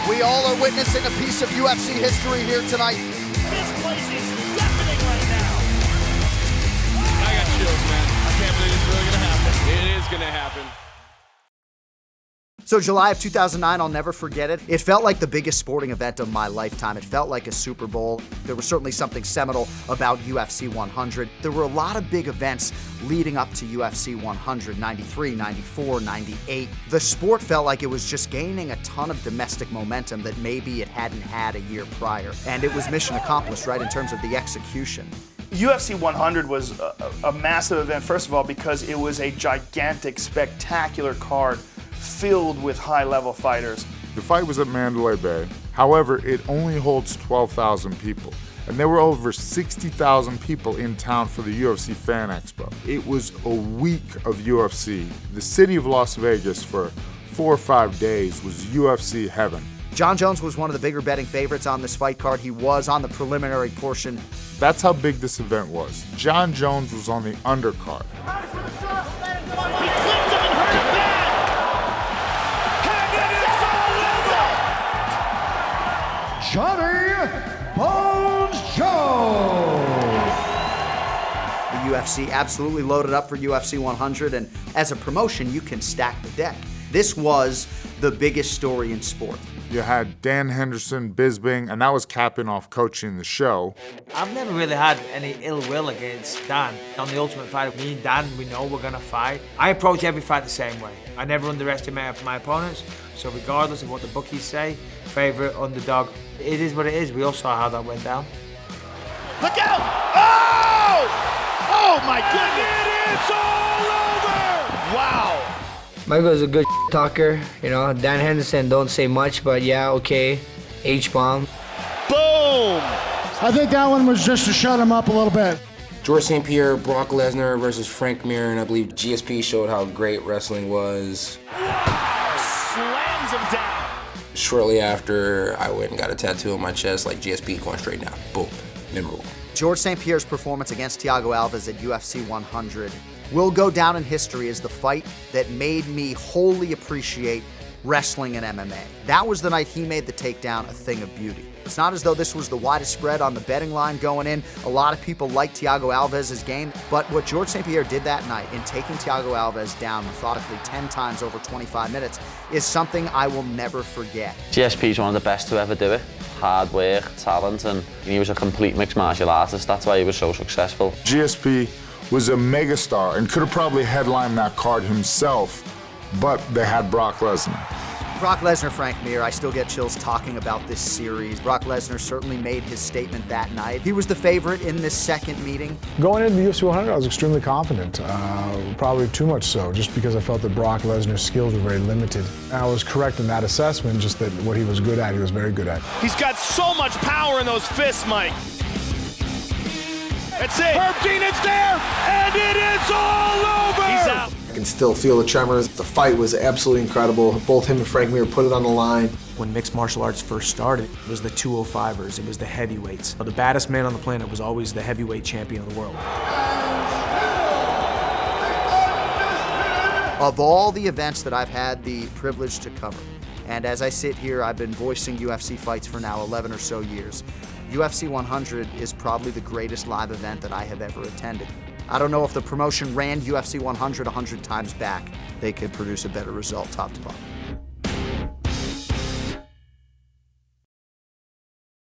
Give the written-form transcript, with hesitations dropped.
We all are witnessing a piece of UFC history here tonight. This place is deafening right now. I got chills, man. I can't believe it's really going to happen. It is going to happen. So July of 2009, I'll never forget it. It felt like the biggest sporting event of my lifetime. It felt like a Super Bowl. There was certainly something seminal about UFC 100. There were a lot of big events leading up to UFC 100, 93, 94, 98. The sport felt like it was just gaining a ton of domestic momentum that maybe it hadn't had a year prior. And it was mission accomplished, right, in terms of the execution. UFC 100 was a massive event, first of all, because it was a gigantic, spectacular card filled with high-level fighters. The fight was at Mandalay Bay. However, it only holds 12,000 people, and there were over 60,000 people in town for the UFC Fan Expo. It was a week of UFC. The city of Las Vegas for 4 or 5 days was UFC heaven. Jon Jones was one of the bigger betting favorites on this fight card. He was on the preliminary portion. That's how big this event was. Jon Jones was on the undercard. Johnny Bones Jones. The UFC absolutely loaded up for UFC 100, and as a promotion, you can stack the deck. This was the biggest story in sport. You had Dan Henderson, Bisping, and that was capping off coaching the show. I've never really had any ill will against Dan. On the Ultimate Fighter, me and Dan, we know we're gonna fight. I approach every fight the same way. I never underestimate my opponents, so regardless of what the bookies say, favorite, underdog, it is what it is. We all saw how that went down. Look out! Oh! Oh my goodness! It's all over! Wow! Michael's a good talker, you know. Dan Henderson don't say much, but yeah, okay. H-bomb. Boom! I think that one was just to shut him up a little bit. George St. Pierre, Brock Lesnar versus Frank Mir, and I believe GSP showed how great wrestling was. Slams him down. Shortly after, I went and got a tattoo on my chest like GSP going straight down. Boom. Memorable. George St. Pierre's performance against Thiago Alves at UFC 100 will go down in history as the fight that made me wholly appreciate wrestling and MMA. That was the night he made the takedown a thing of beauty. It's not as though this was the widest spread on the betting line going in. A lot of people like Thiago Alves' game, but what George St. Pierre did that night in taking Thiago Alves down methodically 10 times over 25 minutes is something I will never forget. GSP's one of the best to ever do it. Hard work, talent, and he was a complete mixed martial artist. That's why he was so successful. GSP was a megastar and could have probably headlined that card himself, but they had Brock Lesnar. Brock Lesnar, Frank Mir, I still get chills talking about this series. Brock Lesnar certainly made his statement that night. He was the favorite in this second meeting. Going into the UFC 100, I was extremely confident, probably too much so, just because I felt that Brock Lesnar's skills were very limited. And I was correct in that assessment, just that what he was good at, he was very good at. He's got so much power in those fists, Mike. That's it. Herb Dean is there, and it is all over. He's out. I can still feel the tremors. The fight was absolutely incredible. Both him and Frank Mir put it on the line. When mixed martial arts first started, it was the 205ers, it was the heavyweights. The baddest man on the planet was always the heavyweight champion of the world. Of all the events that I've had the privilege to cover, and as I sit here, I've been voicing UFC fights for now 11 or so years, UFC 100 is probably the greatest live event that I have ever attended. I don't know if the promotion ran UFC 100 100 times back, they could produce a better result top to bottom.